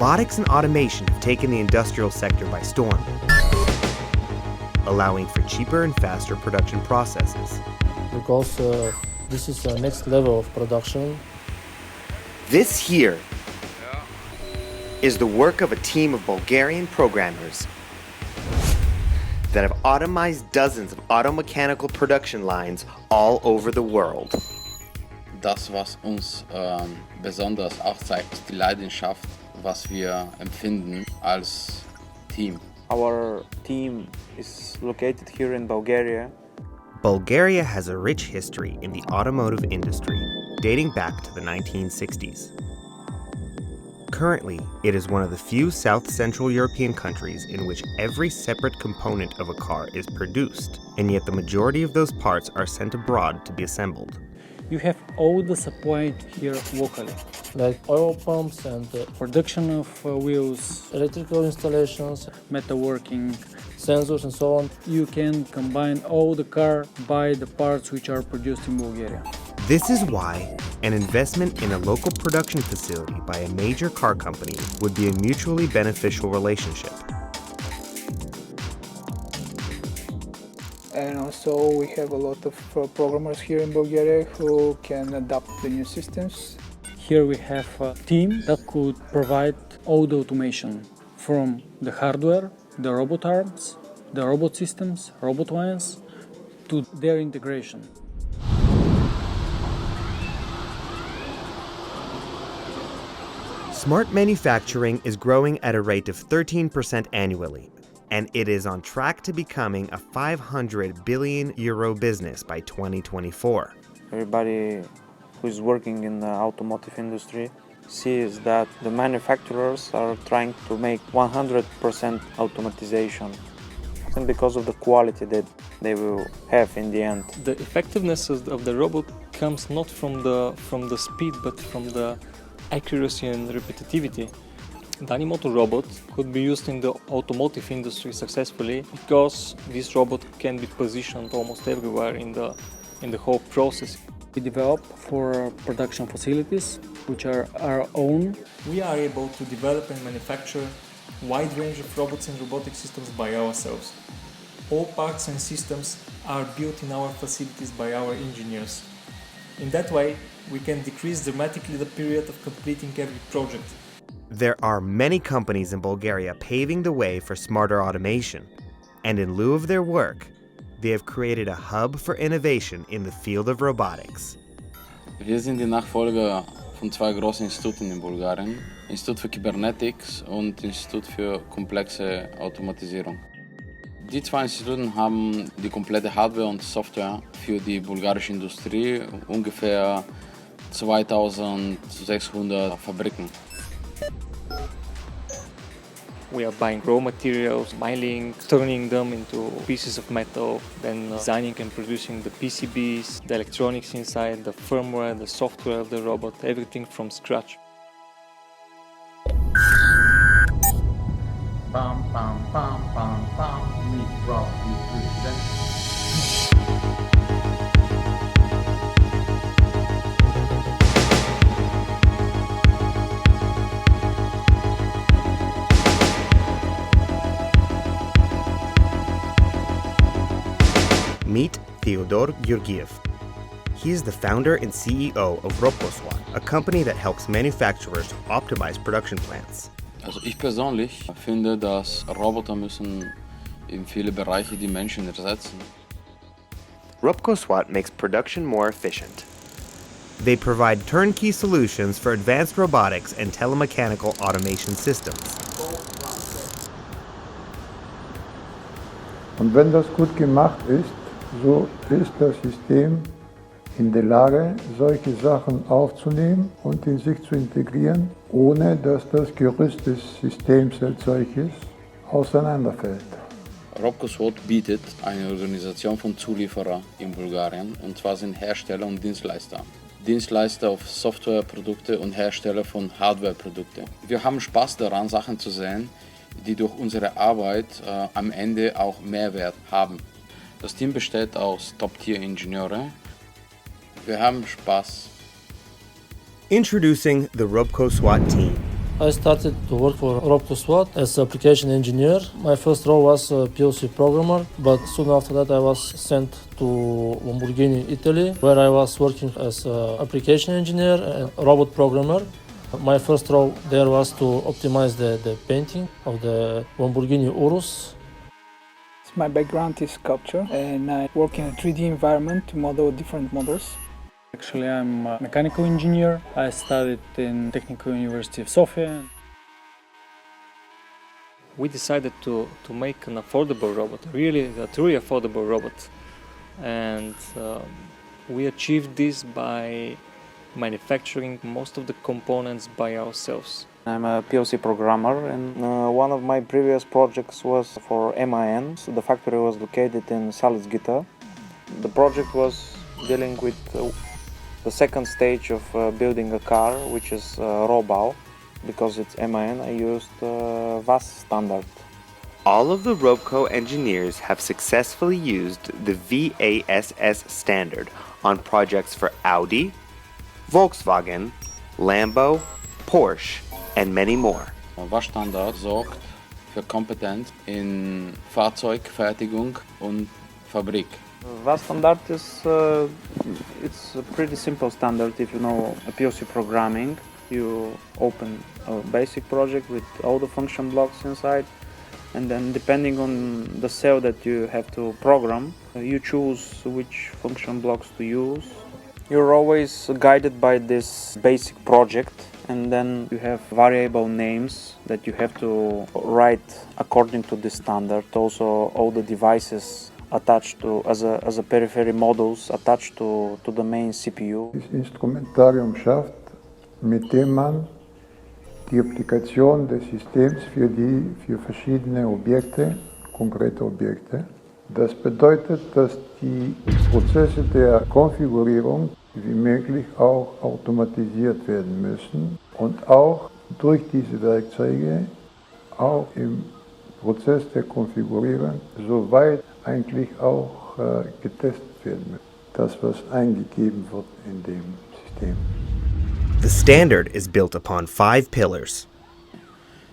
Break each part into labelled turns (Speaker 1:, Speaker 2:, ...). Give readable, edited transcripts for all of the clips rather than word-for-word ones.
Speaker 1: robotics and automation have taken the industrial sector by storm, allowing for cheaper and faster production processes.
Speaker 2: Because this is the next level of production.
Speaker 1: This here is the work of a team of Bulgarian programmers that have automized dozens of automechanical production lines all over the world.
Speaker 3: Das, was uns besonders auch zeigt, ist die Leidenschaft, was wir empfinden als Team.
Speaker 4: Our team is located here in Bulgaria.
Speaker 1: Bulgaria has a rich history in the automotive industry, dating back to the 1960s. Currently, it is one of the few South Central European countries in which every separate component of a car is produced, and yet the majority of those parts are sent abroad to be assembled.
Speaker 5: You have all the supply here locally,
Speaker 2: Like oil pumps and
Speaker 5: production of wheels,
Speaker 2: electrical installations,
Speaker 5: metalworking.
Speaker 2: sensors and so on.
Speaker 5: You can combine all the car by the parts which are produced in Bulgaria.
Speaker 1: This is why an investment in a local production facility by a major car company would be a mutually beneficial relationship.
Speaker 6: And also we have a lot of programmers here in Bulgaria who can adapt the new systems.
Speaker 5: Here we have a team that could provide all the automation from the hardware, the robot arms, the robot systems, robot lines, to their integration.
Speaker 1: Smart manufacturing is growing at a rate of 13% annually, and it is on track to becoming a 500 billion euro business by 2024.
Speaker 4: Everybody who is working in the automotive industry sees that the manufacturers are trying to make 100% automatization, and because of the quality that they will have in the end.
Speaker 7: The effectiveness of the robot comes not from the speed, but from the accuracy and repetitivity. The Animoto robot could be used in the automotive industry successfully because this robot can be positioned almost everywhere in the whole process.
Speaker 5: We develop for production facilities, which are our own.
Speaker 8: We are able to develop and manufacture a wide range of robots and robotic systems by ourselves. All parts and systems are built in our facilities by our engineers. In that way, we can decrease dramatically the period of completing every project.
Speaker 1: There are many companies in Bulgaria paving the way for smarter automation, and in lieu of their work, they have created a hub for innovation in the field of robotics.
Speaker 3: Wir sind die Nachfolger von zwei großen Instituten in Bulgarien, Institut für Kybernetics und Institut für komplexe Automatisierung. Die zwei Institute haben die komplette Hardware und Software für die bulgarische Industrie, ungefähr 2600 Fabriken.
Speaker 7: We are buying raw materials, mining, turning them into pieces of metal, then designing and producing the PCBs, the electronics inside, the firmware, the software of the robot, everything from scratch.
Speaker 9: Bam, bam, bam, bam, bam, we rock, we present.
Speaker 1: Meet Theodor Georgiev. He is the founder and CEO of Robco SWAT, a company that helps manufacturers to optimize production plants.
Speaker 3: Also ich persönlich finde, dass Roboter müssen in viele Bereiche die Menschen ersetzen.
Speaker 1: Robco SWAT makes production more efficient. They provide turnkey solutions for advanced robotics and telemechanical automation systems.
Speaker 10: Und wenn das gut gemacht ist, so ist das System in der Lage, solche Sachen aufzunehmen und in sich zu integrieren, ohne dass das Gerüst des Systems als solches auseinanderfällt.
Speaker 3: Robco SWAT bietet eine Organisation von Zulieferern in Bulgarien, und zwar sind Hersteller und Dienstleister. Dienstleister auf Softwareprodukte und Hersteller von Hardwareprodukten. Wir haben Spaß daran, Sachen zu sehen, die durch unsere Arbeit am Ende auch Mehrwert haben. Das Team besteht aus Top-Tier-Ingenieure. Wir haben Spaß.
Speaker 1: Introducing the Robco SWAT team.
Speaker 2: I started to work for Robco SWAT as an application engineer. My first role was a PLC programmer, but soon after that I was sent to Lamborghini, Italy, where I was working as an application engineer and robot programmer. My first role there was to optimize the painting of the Lamborghini Urus.
Speaker 6: My background is sculpture, and I work in a 3D environment to model different models.
Speaker 5: Actually, I'm a mechanical engineer. I studied in Technical University of Sofia.
Speaker 7: We decided to make an affordable robot, really a truly affordable robot. And we achieved this by manufacturing most of the components by ourselves.
Speaker 4: I'm a PLC programmer, and one of my previous projects was for MAN. So the factory was located in Salzgitter. The project was dealing with the second stage of building a car, which is Robau. Because it's MAN, I used Vass standard.
Speaker 1: All of the Robco engineers have successfully used the VASS standard on projects for Audi, Volkswagen, Lambo, Porsche, and many more.
Speaker 3: Waschstandard sorgt für Kompetenz in Fahrzeugfertigung und Fabrik.
Speaker 4: Vass standard is it's a pretty simple standard if you know PLC programming. You open a basic project with all the function blocks inside, and then depending on the cell that you have to program, you choose which function blocks to use. You're always guided by this basic project, and then you have variable names that you have to write according to this standard. Also, all the devices attached to as a periphery modules attached to the main CPU.
Speaker 10: Das Instrumentarium schafft, mit dem man die Applikation des Systems für verschiedene Objekte, konkrete Objekte. Das bedeutet, dass die Prozesse der Konfigurierung wie möglich auch automatisiert werden müssen und auch durch diese Werkzeuge auch im Prozess der Konfigurierung soweit eigentlich auch getestet werden müssen. Das, was eingegeben wird in dem System.
Speaker 1: The standard is built upon 5 pillars.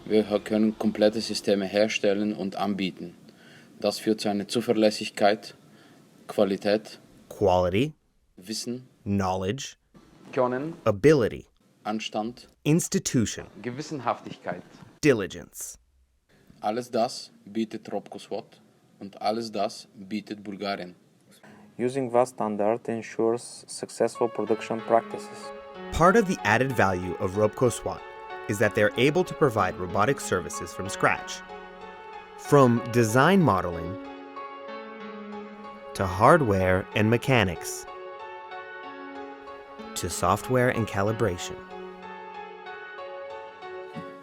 Speaker 3: Wir können komplette Systeme herstellen und anbieten. Das führt zu einer Zuverlässigkeit, Qualität,
Speaker 1: Quality,
Speaker 3: Wissen,
Speaker 1: knowledge,
Speaker 3: Können,
Speaker 1: ability,
Speaker 3: Anstand,
Speaker 1: institution,
Speaker 3: Gewissenhaftigkeit.
Speaker 1: diligence.
Speaker 3: Alles das bietet Robco SWAT und alles das bietet Bulgarien.
Speaker 4: Using Vass standard ensures successful production practices.
Speaker 1: Part of the added value of Robco SWAT is that they're able to provide robotic services from scratch. From design modeling to hardware and mechanics to software and calibration.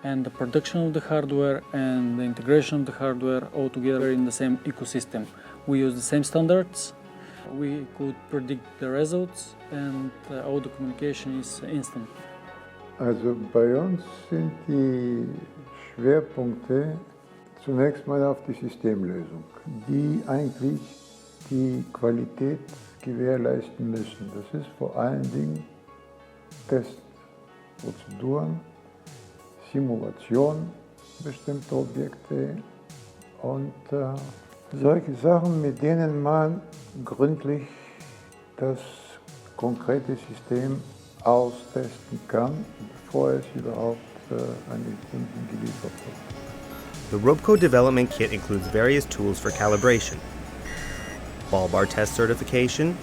Speaker 5: And the production of the hardware and the integration of the hardware all together in the same ecosystem. We use the same standards. We could predict the results, and all the communication is instant.
Speaker 10: Also bei uns sind die Schwerpunkte zunächst mal auf die Systemlösung, die eigentlich die Qualität gewährleisten müssen. Das ist vor allen Dingen Testprozeduren, Simulation bestimmter Objekte und solche Sachen, mit denen man gründlich das konkrete System austesten kann, bevor es überhaupt an den Kunden geliefert wird.
Speaker 1: The Robco development kit includes various tools for calibration, ball bar test certification,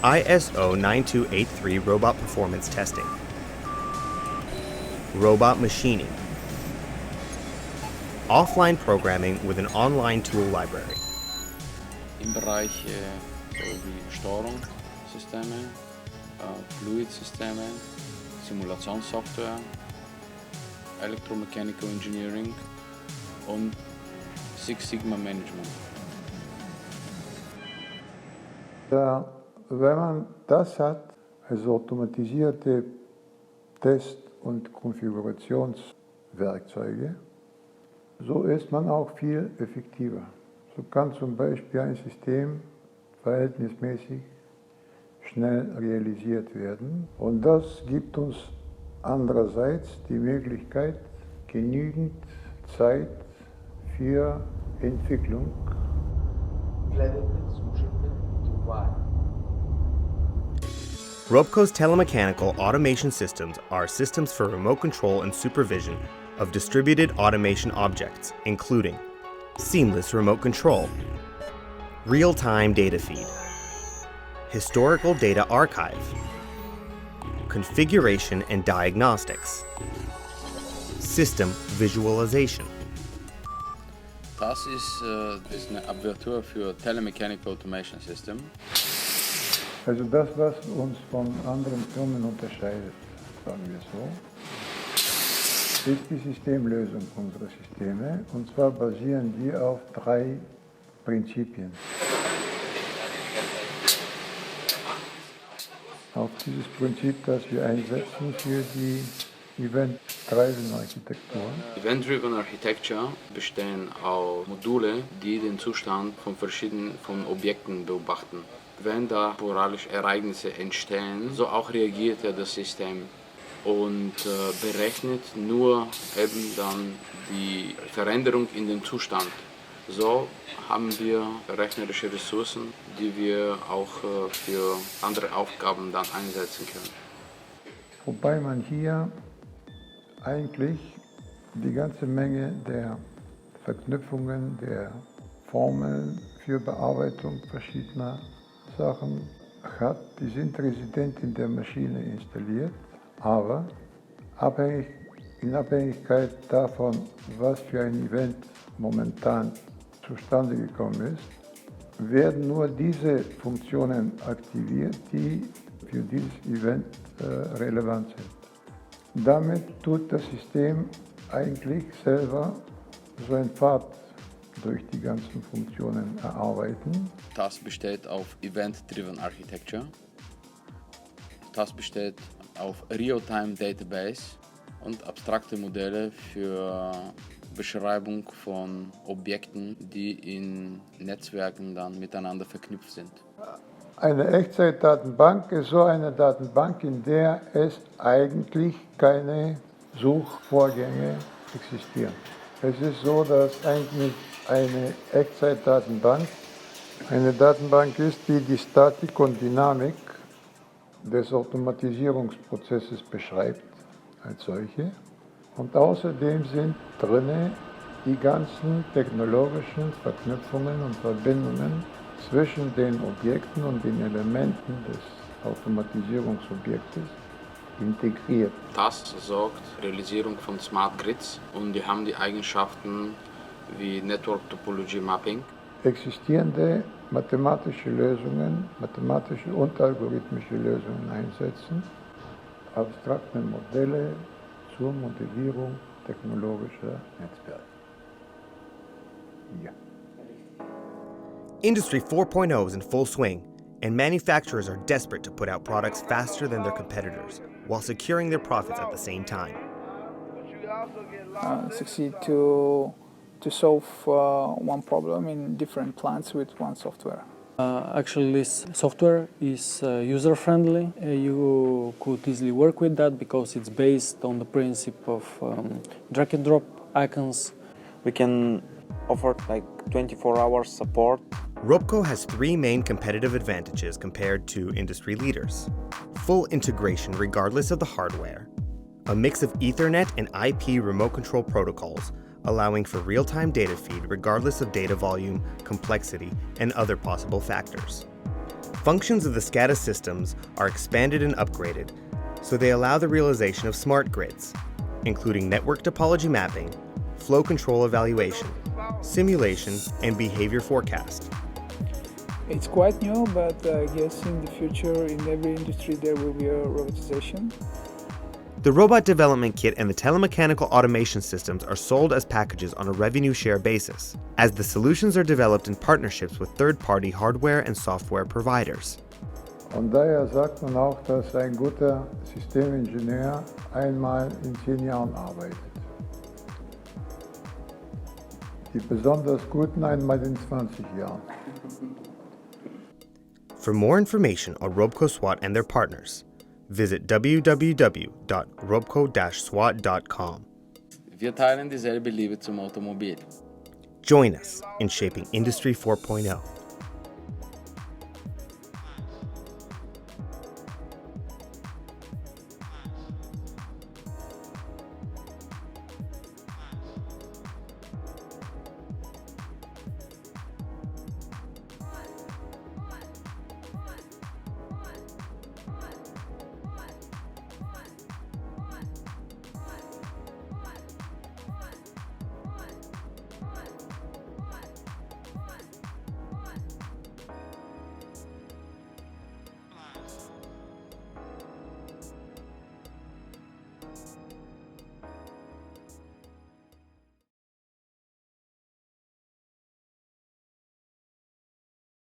Speaker 1: ISO 9283 robot performance testing, robot machining, offline programming with an online tool library.
Speaker 3: Im Bereich so wie Steuerungssysteme, Fluidsysteme, Simulationssoftware, Electromechanical Engineering und Six Sigma Management.
Speaker 10: Ja, wenn man das hat, also automatisierte Test- und Konfigurationswerkzeuge, so ist man auch viel effektiver. So kann zum Beispiel ein System verhältnismäßig schnell realisiert werden und das gibt uns andererseits die Möglichkeit, genügend Zeit für Entwicklung.
Speaker 1: Robco's telemechanical automation systems are systems for remote control and supervision of distributed automation objects, including seamless remote control, real-time data feed, historical data archive, configuration and diagnostics, system visualization.
Speaker 3: Das ist eine Abwertur für Telemechanical Automation System.
Speaker 10: Also das, was uns von anderen Firmen unterscheidet, sagen wir so, ist die Systemlösung unserer Systeme. Und zwar basieren die auf 3 Prinzipien. Auf dieses Prinzip, das wir einsetzen für die Event-Driven Architektur.
Speaker 3: Event-Driven Architecture bestehen aus Module, die den Zustand von verschiedenen Objekten beobachten. Wenn da sporadische Ereignisse entstehen, so auch reagiert das System und berechnet nur eben dann die Veränderung in den Zustand. So haben wir rechnerische Ressourcen, die wir auch für andere Aufgaben dann einsetzen können.
Speaker 10: Wobei man hier eigentlich die ganze Menge der Verknüpfungen, der Formeln für Bearbeitung verschiedener Sachen hat. Die sind resident in der Maschine installiert, aber in Abhängigkeit davon, was für ein Event momentan zustande gekommen ist, werden nur diese Funktionen aktiviert, die für dieses Event relevant sind. Damit tut das System eigentlich selber so einen Pfad durch die ganzen Funktionen erarbeiten.
Speaker 3: Das besteht auf Event-Driven Architecture. Das besteht auf Real-Time Database und abstrakte Modelle für Beschreibung von Objekten, die in Netzwerken dann miteinander verknüpft sind.
Speaker 10: Eine Echtzeitdatenbank ist so eine Datenbank, in der es eigentlich keine Suchvorgänge existieren. Es ist so, dass eigentlich eine Echtzeitdatenbank eine Datenbank ist, die die Statik und Dynamik des Automatisierungsprozesses beschreibt als solche. Und außerdem sind drin die ganzen technologischen Verknüpfungen und Verbindungen zwischen den Objekten und den Elementen des Automatisierungsobjektes integriert.
Speaker 3: Das sorgt für die Realisierung von Smart Grids und die haben die Eigenschaften wie Network Topology Mapping.
Speaker 10: Existierende mathematische Lösungen, mathematische und algorithmische Lösungen einsetzen, abstrakte Modelle zur Modellierung technologischer Netzwerke. Ja.
Speaker 1: Industry 4.0 is in full swing, and manufacturers are desperate to put out products faster than their competitors, while securing their profits at the same time.
Speaker 6: Succeed to solve one problem in different plants with one software.
Speaker 5: Actually, this software is user-friendly. You could easily work with that because it's based on the principle of drag and drop icons.
Speaker 4: We can offer like 24-hour support.
Speaker 1: Robco has 3 main competitive advantages compared to industry leaders. Full integration regardless of the hardware, a mix of Ethernet and IP remote control protocols, allowing for real-time data feed regardless of data volume, complexity, and other possible factors. Functions of the SCADA systems are expanded and upgraded, so they allow the realization of smart grids, including network topology mapping, flow control evaluation, simulation, and behavior forecast.
Speaker 6: It's quite new, but I guess in the future in every industry there will be a robotization.
Speaker 1: The robot development kit and the telemechanical automation systems are sold as packages on a revenue share basis, as the solutions are developed in partnerships with third-party hardware and software providers.
Speaker 10: Und daher sagt man auch, dass ein guter Systemingenieur einmal in 10 Jahren arbeitet. Die besonders guten einmal in 20 Jahren.
Speaker 1: For more information on Robco SWAT and their partners, Visit www.robco-swat.com.
Speaker 3: Wir teilen dieselbe Liebe zum Automobil.
Speaker 1: Join us in shaping Industry 4.0.